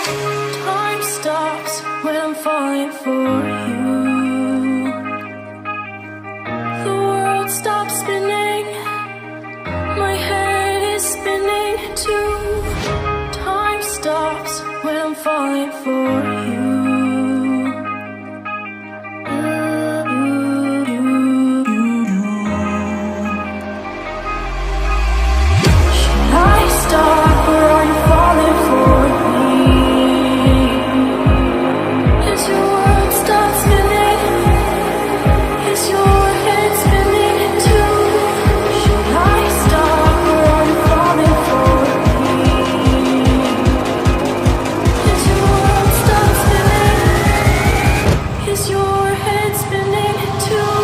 Time stops when I'm falling for you. The world stops spinning, my head is spinning too. Time stops when I'm falling for you. Should I stop or are you falling for me? Is your world stop spinning? Is your head spinning too? Should I stop or are you falling for me? Is your world stop spinning? Is your head spinning too?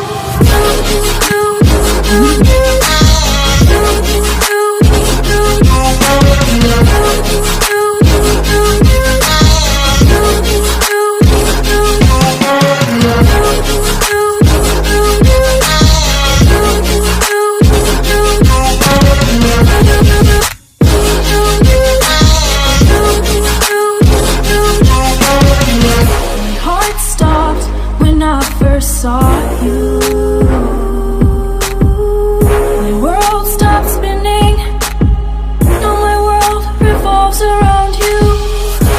My heart stopped when I first saw you. My world stopped spinning. Now my world revolves around you.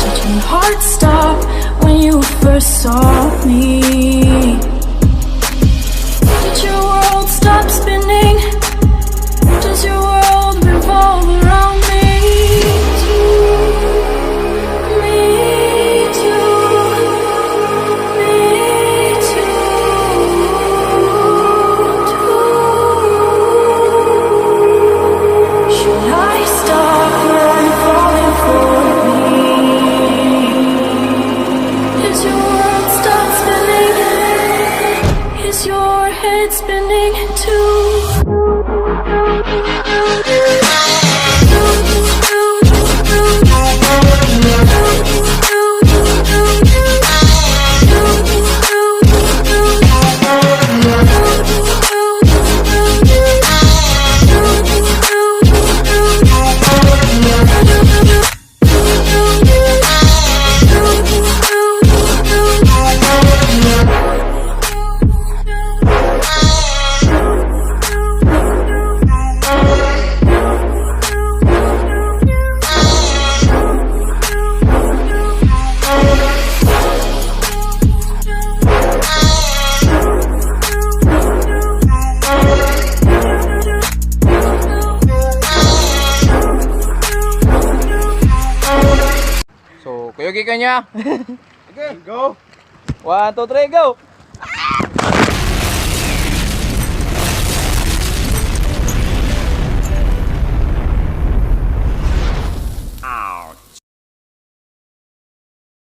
Did your heart stop when you first saw me? Did your world stop spinning? Does your world revolve around me? Me too. Me too. Should I stop or are you falling for me? Is your world stop spinning? Is your head spinning too? So, kuyugi ka niya. Okay, go. 1, 2, 3, go!